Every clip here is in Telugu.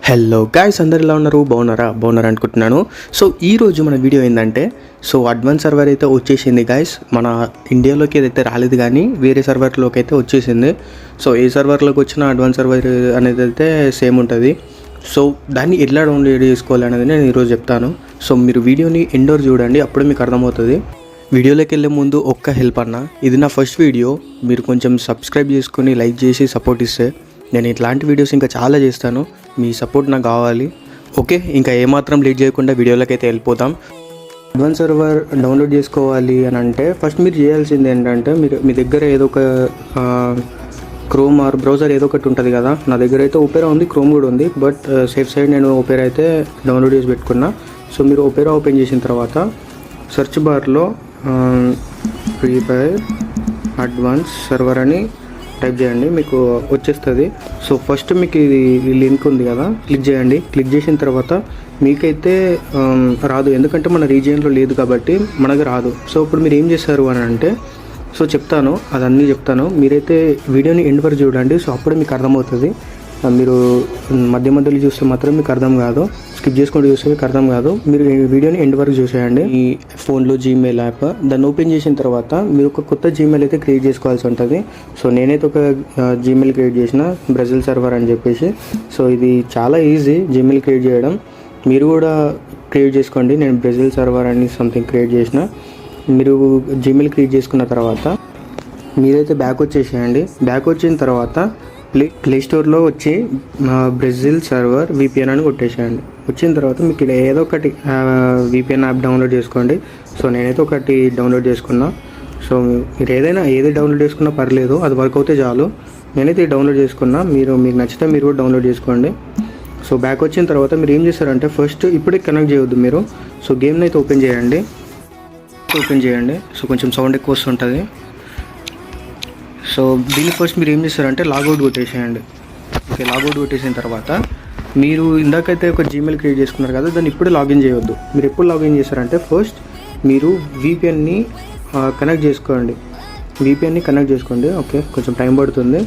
హలో గాయ్స్, అందరు ఎలా ఉన్నారు? బాగున్నారా అనుకుంటున్నాను. సో ఈరోజు మన వీడియో ఏంటంటే, అడ్వాన్స్ సర్వర్ అయితే వచ్చేసింది గాయ్స్. మన ఇండియాలోకి ఏదైతే రాలేదు కానీ వేరే సర్వర్లోకి అయితే వచ్చేసింది. సో ఏ సర్వర్లోకి వచ్చినా అడ్వాన్స్ సర్వర్ అనేది అయితే సేమ్ ఉంటుంది. సో దాన్ని ఎట్లా డౌన్లోడ్ చేసుకోవాలి అనేది నేను ఈరోజు చెప్తాను. సో మీరు వీడియోని ఎండోర్ చూడండి, అప్పుడే మీకు అర్థమవుతుంది. వీడియోలోకి వెళ్ళే ముందు ఒక్క హెల్ప్ అన్న, ఇది నా ఫస్ట్ వీడియో. మీరు కొంచెం సబ్స్క్రైబ్ చేసుకొని లైక్ చేసి సపోర్ట్ ఇస్తే నేను ఇట్లాంటి వీడియోస్ ఇంకా చాలా చేస్తాను. మీ సపోర్ట్ నాకు కావాలి. ఓకే, ఇంకా ఏమాత్రం లేట్ చేయకుండా వీడియోలోకి అయితే వెళ్ళిపోతాం. అడ్వాన్స్ సర్వర్ డౌన్లోడ్ చేసుకోవాలి అని అంటే ఫస్ట్ మీరు చేయాల్సింది ఏంటంటే, మీ దగ్గర ఏదో ఒక క్రోమ్ ఆర్ బ్రౌజర్ ఏదో ఒకటి ఉంటుంది కదా. నా దగ్గర అయితే ఓపెరా ఉంది, క్రోమ్ కూడా ఉంది. బట్ సేఫ్ సైడ్ నేను ఓపెరా అయితే డౌన్లోడ్ చేసి పెట్టుకున్నా. సో మీరు ఓపెరా ఓపెన్ చేసిన తర్వాత సెర్చ్ బార్లో ఫ్రీ ఫైర్ అడ్వాన్స్ సర్వర్ అని టైప్ చేయండి, మీకు వచ్చేస్తుంది. సో ఫస్ట్ మీకు ఇది లింక్ ఉంది కదా, క్లిక్ చేయండి. క్లిక్ చేసిన తర్వాత మీకైతే రాదు, ఎందుకంటే మన రీజియన్లో లేదు కాబట్టి మనకు రాదు. సో ఇప్పుడు మీరు ఏం చేస్తారు అని అంటే, సో చెప్తాను, అదన్నీ చెప్తాను. మీరైతే వీడియోని ఎండ్ వరకు చూడండి. సో అప్పుడే మీకు అర్థమవుతుంది. మీరు మధ్యలో చూస్తే మాత్రం మీకు అర్థం కాదు, స్కిప్ చేసుకుంటూ చూస్తే మీకు అర్థం కాదు. మీరు వీడియోని ఎండ్ వరకు చూసేయండి. ఈ ఫోన్లో జీమెయిల్ యాప్, దాన్ని ఓపెన్ చేసిన తర్వాత మీరు ఒక కొత్త జీమెయిల్ అయితే క్రియేట్ చేసుకోవాల్సి ఉంటుంది. సో నేనైతే ఒక జీమెయిల్ క్రియేట్ చేసిన, బ్రెజిల్ సర్వర్ అని చెప్పేసి. సో ఇది చాలా ఈజీ జీమెయిల్ క్రియేట్ చేయడం, మీరు కూడా క్రియేట్ చేసుకోండి. నేను బ్రెజిల్ సర్వర్ అని సంథింగ్ క్రియేట్ చేసిన. మీరు జీమెయిల్ క్రియేట్ చేసుకున్న తర్వాత మీరైతే బ్యాక్ వచ్చేసేయండి. బ్యాక్ వచ్చిన తర్వాత ప్లే స్టోర్లో వచ్చి బ్రెజిల్ సర్వర్ విపిఎన్ అని కొట్టేసేయండి. వచ్చిన తర్వాత మీకు ఇక్కడ ఏదో ఒకటి విపిఎన్ యాప్ డౌన్లోడ్ చేసుకోండి. సో నేనైతే ఒకటి డౌన్లోడ్ చేసుకున్నా. సో మీరు ఏది డౌన్లోడ్ చేసుకున్నా పర్లేదు, అది వర్క్ అవుతే చాలు. నేనైతే డౌన్లోడ్ చేసుకున్నా. మీకు నచ్చితే మీరు కూడా డౌన్లోడ్ చేసుకోండి. సో బ్యాక్ వచ్చిన తర్వాత మీరు ఏం చేస్తారంటే, ఫస్ట్ ఇప్పుడే కనెక్ట్ చేయొద్దు మీరు. సో గేమ్ని అయితే ఓపెన్ చేయండి. సో కొంచెం సౌండ్ ఎక్కువ వస్తుంటుంది. సో దీన్ని ఫస్ట్ మీరు ఏం చేస్తారంటే లాగౌట్ కొట్టేసేయండి. ఓకే, లాగౌట్ కొట్టేసిన తర్వాత మీరు ఇందాకైతే ఒక జీమెయిల్ క్రియేట్ చేసుకున్నారు కదా, దాన్ని ఇప్పుడు లాగిన్ చేయొద్దు. మీరు ఎప్పుడు లాగిన్ చేస్తారంటే, ఫస్ట్ మీరు విపిఎన్ని కనెక్ట్ చేసుకోండి. ఓకే, కొంచెం టైం పడుతుంది.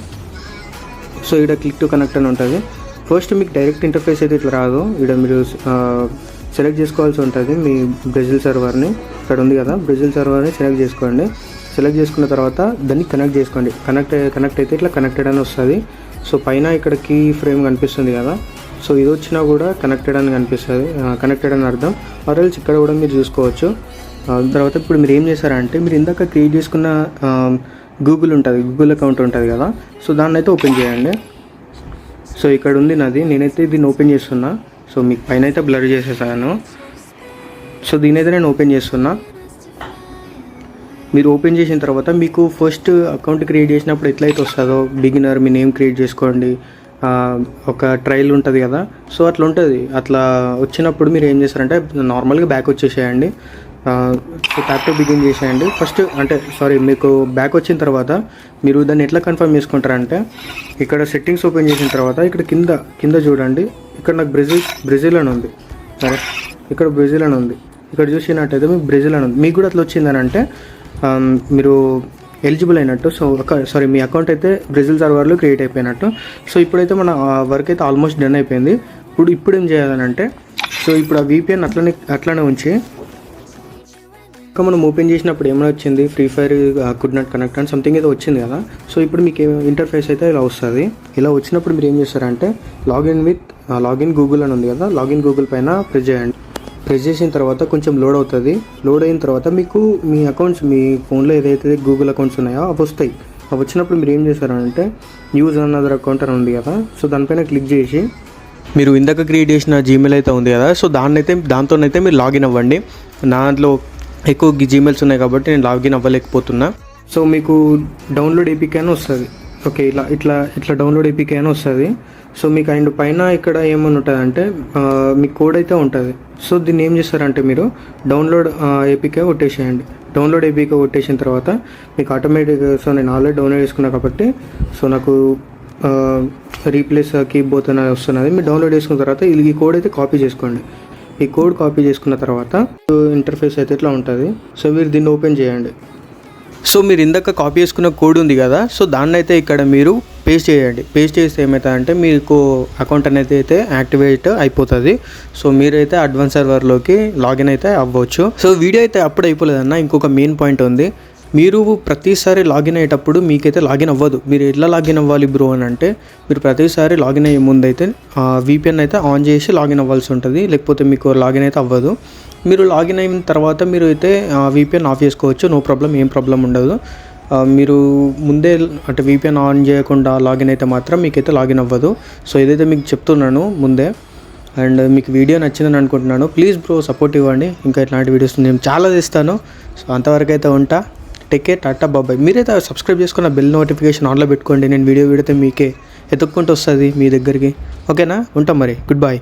సో ఇక్కడ క్లిక్ టు కనెక్ట్ అని ఉంటుంది. ఫస్ట్ మీకు డైరెక్ట్ ఇంటర్ఫేస్ అయితే ఇట్లా రాదు. ఇక్కడ మీరు సెలెక్ట్ చేసుకోవాల్సి ఉంటుంది మీ బ్రెజిల్ సర్వర్ని. ఇక్కడ ఉంది కదా, బ్రెజిల్ సర్వర్ని సెలెక్ట్ చేసుకోండి. సెలెక్ట్ చేసుకున్న తర్వాత దాన్ని కనెక్ట్ చేసుకోండి. కనెక్ట్ అయితే ఇట్లా కనెక్టెడ్ అని వస్తుంది. సో పైన ఇక్కడ కీ ఫ్రేమ్ కనిపిస్తుంది కదా, సో ఇది వచ్చినా కూడా కనెక్టెడ్ అని కనిపిస్తుంది, కనెక్టెడ్ అని అర్థం. ఆర్ఎల్స్ ఇక్కడ కూడా మీరు చూసుకోవచ్చు. తర్వాత ఇప్పుడు మీరు ఏం చేస్తారంటే, మీరు ఇందాక క్రియేట్ చేసుకున్న గూగుల్ అకౌంట్ ఉంటుంది కదా, సో దాన్ని అయితే ఓపెన్ చేయండి. సో ఇక్కడ ఉంది నాది, నేనైతే దీన్ని ఓపెన్ చేస్తున్నా. సో మీకు పైన అయితే బ్లర్ చేసేసాను. సో దీనైతే నేను ఓపెన్ చేస్తున్నా. మీరు ఓపెన్ చేసిన తర్వాత మీకు ఫస్ట్ అకౌంట్ క్రియేట్ చేసినప్పుడు ఎట్లయితే వస్తుందో, బిగినర్ మీ నేమ్ క్రియేట్ చేసుకోండి, ఒక ట్రయల్ ఉంటుంది కదా, సో అట్లా ఉంటుంది. అట్లా వచ్చినప్పుడు మీరు ఏం చేస్తారంటే, నార్మల్గా బ్యాక్ వచ్చేసేయండి. సో ట్యాప్ టు బిగిన్ చేసేయండి ఫస్ట్. మీకు బ్యాక్ వచ్చిన తర్వాత మీరు దాన్ని ఎట్లా కన్ఫర్మ్ చేసుకుంటారంటే, ఇక్కడ సెట్టింగ్స్ ఓపెన్ చేసిన తర్వాత ఇక్కడ కింద చూడండి, ఇక్కడ నాకు బ్రెజిల్ అని ఉంది. సరే, ఇక్కడ బ్రెజిల్ అని ఉంది. ఇక్కడ చూసినట్టయితే మీకు బ్రెజిల్ అని ఉంది. మీకు కూడా అట్లా వచ్చిందని అంటే మీరు ఎలిజిబుల్ అయినట్టు. సో మీ అకౌంట్ అయితే బ్రెజిల్ సర్వర్లో క్రియేట్ అయిపోయినట్టు. సో ఇప్పుడైతే మన వర్క్ అయితే ఆల్మోస్ట్ డన్ అయిపోయింది. ఇప్పుడు ఏం చేయాలని అంటే, సో ఇప్పుడు ఆ విపిఎన్ అట్లనే ఉంచి, ఇంకా మనం ఓపెన్ చేసినప్పుడు ఏమైనా వచ్చింది, free fire could not connect అని సంథింగ్ ఏదో వచ్చింది కదా. సో ఇప్పుడు మీకు ఇంటర్ఫేస్ అయితే ఇలా వస్తుంది. ఇలా వచ్చినప్పుడు మీరు ఏం చేస్తారంటే, లాగిన్ గూగుల్ అని ఉంది కదా, లాగిన్ గూగుల్ పైన ప్రెస్ చేయండి. ప్రెస్ చేసిన తర్వాత కొంచెం లోడ్ అవుతుంది. లోడ్ అయిన తర్వాత మీకు మీ అకౌంట్స్, మీ ఫోన్లో ఏదైతే గూగుల్ అకౌంట్స్ ఉన్నాయో అవి వస్తాయి. అవి వచ్చినప్పుడు మీరు ఏం చేస్తారంటే, యూజ్ అనదర్ అకౌంట్ అని ఉంది కదా, సో దానిపైన క్లిక్ చేసి మీరు ఇందాక క్రియేట్ చేసిన జీమెయిల్ అయితే ఉంది కదా, సో దాంతోనైతే మీరు లాగిన్ అవ్వండి. దాంట్లో ఎక్కువ జీమెయిల్స్ ఉన్నాయి కాబట్టి నేను లాగిన్ అవ్వలేకపోతున్నా. సో మీకు డౌన్లోడ్ ఏపీకే అని వస్తుంది. ఓకే, ఇట్లా డౌన్లోడ్ ఏపీకే అని వస్తుంది. సో మీకు అండ్ పైన ఇక్కడ ఏమని ఉంటుందంటే, మీ కోడ్ అయితే ఉంటుంది. సో దీన్ని ఏం చేస్తారంటే, మీరు డౌన్లోడ్ ఏపీకే కొట్టేసేయండి. డౌన్లోడ్ ఏపీకే కొట్టేసిన తర్వాత మీకు ఆటోమేటిక్గా, సో నేను ఆల్రెడీ డౌన్లోడ్ చేసుకున్నా కాబట్టి, సో నాకు రీప్లేస్ కీబోర్డ్ అనేది వస్తున్నది. మీరు డౌన్లోడ్ చేసుకున్న తర్వాత ఈ కోడ్ అయితే కాపీ చేసుకోండి. ఈ కోడ్ కాపీ చేసుకున్న తర్వాత ఇంటర్ఫేస్ అయితే ఇట్లా ఉంటుంది. సో మీరు దీన్ని ఓపెన్ చేయండి. సో మీరు ఇందాక కాపీ చేసుకున్న కోడ్ ఉంది కదా, సో దాన్ని అయితే ఇక్కడ మీరు పేస్ట్ చేయండి. పేస్ట్ చేస్తే ఏమవుతుందంటే మీకు అకౌంట్ అనేది అయితే యాక్టివేట్ అయిపోతుంది. సో మీరైతే అడ్వాన్స్ సర్వర్లోకి లాగిన్ అయితే అవ్వచ్చు. సో వీడియో అయితే అప్పుడు అయిపోలేదన్న, ఇంకొక మెయిన్ పాయింట్ ఉంది. మీరు ప్రతిసారి లాగిన్ అయ్యేటప్పుడు మీకైతే లాగిన్ అవ్వదు. మీరు ఎట్లా లాగిన్ అవ్వాలి బ్రో అని అంటే, మీరు ప్రతిసారి లాగిన్ అయ్యే ముందు అయితే VPN అయితే ఆన్ చేసి లాగిన్ అవ్వాల్సి ఉంటుంది, లేకపోతే మీకు లాగిన్ అయితే అవ్వదు. మీరు లాగిన్ అయిన తర్వాత మీరు అయితే VPN ఆఫ్ చేసుకోవచ్చు, నో ప్రాబ్లం, ఏం ప్రాబ్లం ఉండదు. మీరు ముందే అంటే VPN ఆన్ చేయకుండా లాగిన్ అయితే మాత్రం మీకైతే లాగిన్ అవ్వదు. సో ఇదైతే మీకు చెప్తున్నాను ముందే. అండ్ మీకు వీడియో నచ్చిందని అనుకుంటున్నాను. ప్లీజ్ బ్రో సపోర్ట్ ఇవ్వండి, ఇంకా ఇట్లాంటి వీడియోస్ నేను చాలా తీస్తాను. సో అంతవరకు అయితే ఉంటా. టేక్ కేర్, టాటా, బాబాయ్. మీరైతే సబ్స్క్రైబ్ చేసుకున్న బెల్ నోటిఫికేషన్ ఆన్లో పెట్టుకోండి. నేను వీడియో పెడితే మీకే ఎత్తుక్కుంటూ వస్తుంది మీ దగ్గరికి. ఓకేనా, ఉంటాం మరి, గుడ్ బై.